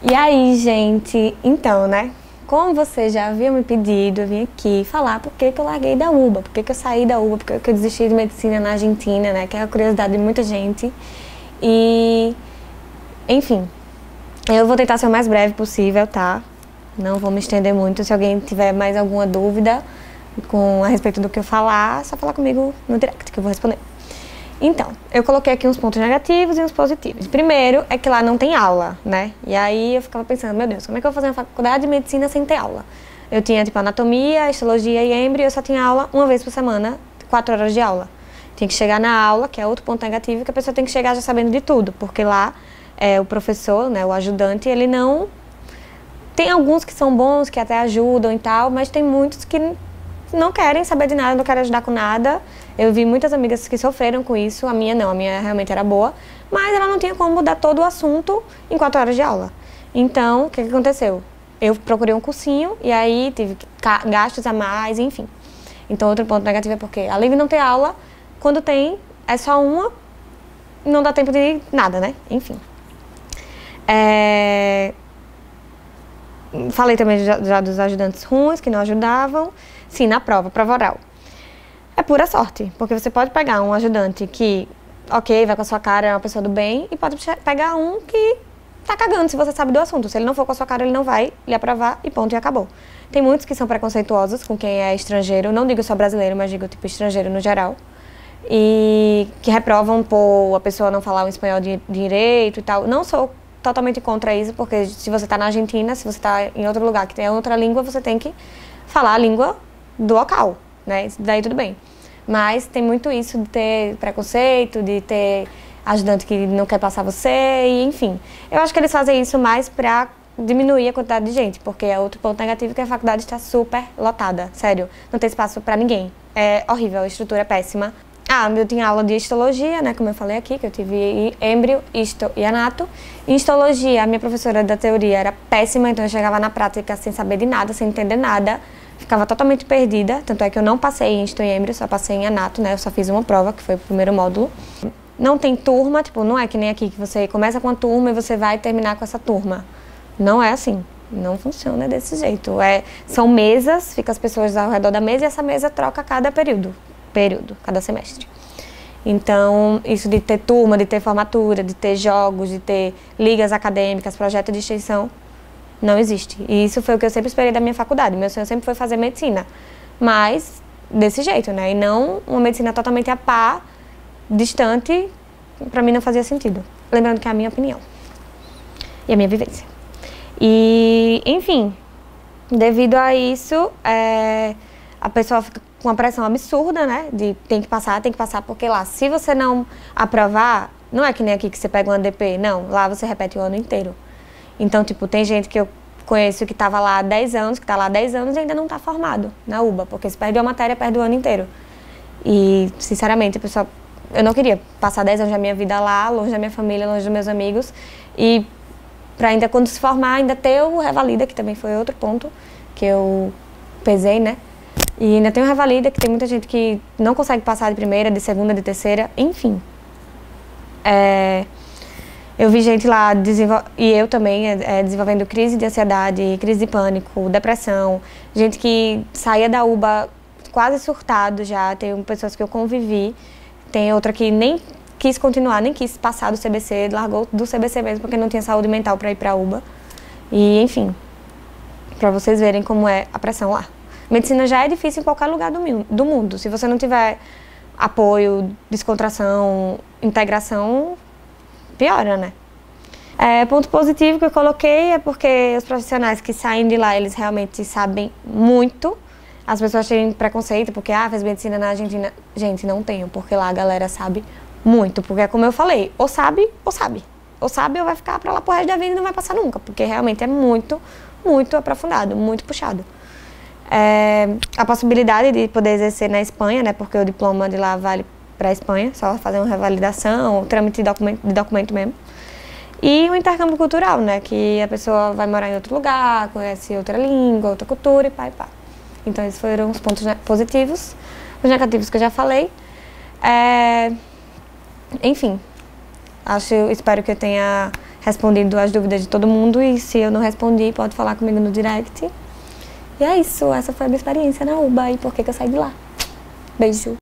E aí, gente, então, né? Como você já havia me pedido, eu vim aqui falar por que eu larguei da UBA, por que eu saí da UBA, por que eu desisti de medicina na Argentina, né? Que é a curiosidade de muita gente. E, enfim, eu vou tentar ser o mais breve possível, tá? Não vou me estender muito. Se alguém tiver mais alguma dúvida a respeito do que eu falar, é só falar comigo no direct que eu vou responder. Então, eu coloquei aqui uns pontos negativos e uns positivos. Primeiro é que lá não tem aula, né? E aí eu ficava pensando, meu Deus, como é que eu vou fazer uma faculdade de medicina sem ter aula? Eu tinha, tipo, anatomia, histologia e embrio, e eu só tinha aula uma vez por semana, 4 horas de aula. Tinha que chegar na aula, que é outro ponto negativo, que a pessoa tem que chegar já sabendo de tudo, porque lá o professor, né, o ajudante, ele não... Tem alguns que são bons, que até ajudam e tal, mas tem muitos que não querem saber de nada, não querem ajudar com nada. Eu vi muitas amigas que sofreram com isso, a minha não, a minha realmente era boa, mas ela não tinha como mudar todo o assunto em 4 horas de aula. Então, o que aconteceu? Eu procurei um cursinho e aí tive gastos a mais, enfim. Então, outro ponto negativo é porque, além de não ter aula, quando tem, é só uma, não dá tempo de nada, né? Enfim. Falei também já dos ajudantes ruins, que não ajudavam. Sim, na prova oral. É pura sorte, porque você pode pegar um ajudante que, ok, vai com a sua cara, é uma pessoa do bem, e pode pegar um que tá cagando se você sabe do assunto. Se ele não for com a sua cara, ele não vai lhe aprovar e ponto, e acabou. Tem muitos que são preconceituosos com quem é estrangeiro, não digo só brasileiro, mas digo tipo estrangeiro no geral, e que reprovam por a pessoa não falar um espanhol direito e tal. Não sou totalmente contra isso, porque se você tá na Argentina, se você tá em outro lugar que tem outra língua, você tem que falar a língua do local, né? Daí tudo bem. Mas tem muito isso de ter preconceito, de ter ajudante que não quer passar você, e enfim. Eu acho que eles fazem isso mais pra diminuir a quantidade de gente, porque é outro ponto negativo que a faculdade está super lotada, sério. Não tem espaço pra ninguém. É horrível, a estrutura é péssima. Eu tinha aula de histologia, né, como eu falei aqui, que eu tive embrio, histo e anato. Em histologia, a minha professora da teoria era péssima, então eu chegava na prática sem saber de nada, sem entender nada. Ficava totalmente perdida, tanto é que eu não passei em histo e embrio, só passei em anato, né, eu só fiz uma prova, que foi o primeiro módulo. Não tem turma, tipo, não é que nem aqui, que você começa com uma turma e você vai terminar com essa turma. Não é assim, não funciona desse jeito. São mesas, fica as pessoas ao redor da mesa e essa mesa troca cada período, cada semestre. Então, isso de ter turma, de ter formatura, de ter jogos, de ter ligas acadêmicas, projetos de extensão, não existe. E isso foi o que eu sempre esperei da minha faculdade. Meu sonho sempre foi fazer medicina, mas desse jeito, né? E não uma medicina totalmente a par, distante, pra mim não fazia sentido. Lembrando que é a minha opinião e a minha vivência. E, enfim, devido a isso, a pessoa fica com uma pressão absurda, né? De tem que passar, porque lá, se você não aprovar, não é que nem aqui que você pega um ADP, não, lá você repete o ano inteiro. Então, tipo, tem gente que eu conheço que estava lá há 10 anos, que está lá há 10 anos e ainda não está formado na UBA, porque se perde a matéria, perde o ano inteiro. E, sinceramente, pessoal, eu não queria passar 10 anos da minha vida lá, longe da minha família, longe dos meus amigos, e para ainda, quando se formar, ainda ter o Revalida, que também foi outro ponto que eu pesei, né? E ainda tem o Revalida, que tem muita gente que não consegue passar de primeira, de segunda, de terceira, enfim. Eu vi gente lá, e eu também, desenvolvendo crise de ansiedade, crise de pânico, depressão, gente que saía da UBA quase surtado já, tem pessoas que eu convivi, tem outra que nem quis continuar, nem quis passar do CBC, largou do CBC mesmo porque não tinha saúde mental para ir para a UBA. E, enfim, para vocês verem como é a pressão lá. Medicina já é difícil em qualquer lugar do mundo. Se você não tiver apoio, descontração, integração, piora, né? Ponto positivo que eu coloquei é porque os profissionais que saem de lá, eles realmente sabem muito. As pessoas têm preconceito porque, fez medicina na Argentina. Gente, não tenho, porque lá a galera sabe muito. Porque é como eu falei, ou sabe ou sabe. Ou sabe ou vai ficar pra lá pro resto da vida e não vai passar nunca. Porque realmente é muito, muito aprofundado, muito puxado. A possibilidade de poder exercer na Espanha, né, porque o diploma de lá vale para a Espanha, só fazer uma revalidação, um trâmite de documento mesmo. E o intercâmbio cultural, né, que a pessoa vai morar em outro lugar, conhece outra língua, outra cultura e pá e pá. Então esses foram os pontos positivos. Os negativos que eu já falei. Enfim, espero que eu tenha respondido as dúvidas de todo mundo e se eu não respondi, pode falar comigo no direct. E é isso, essa foi a minha experiência na UBA e por que eu saí de lá. Beijo!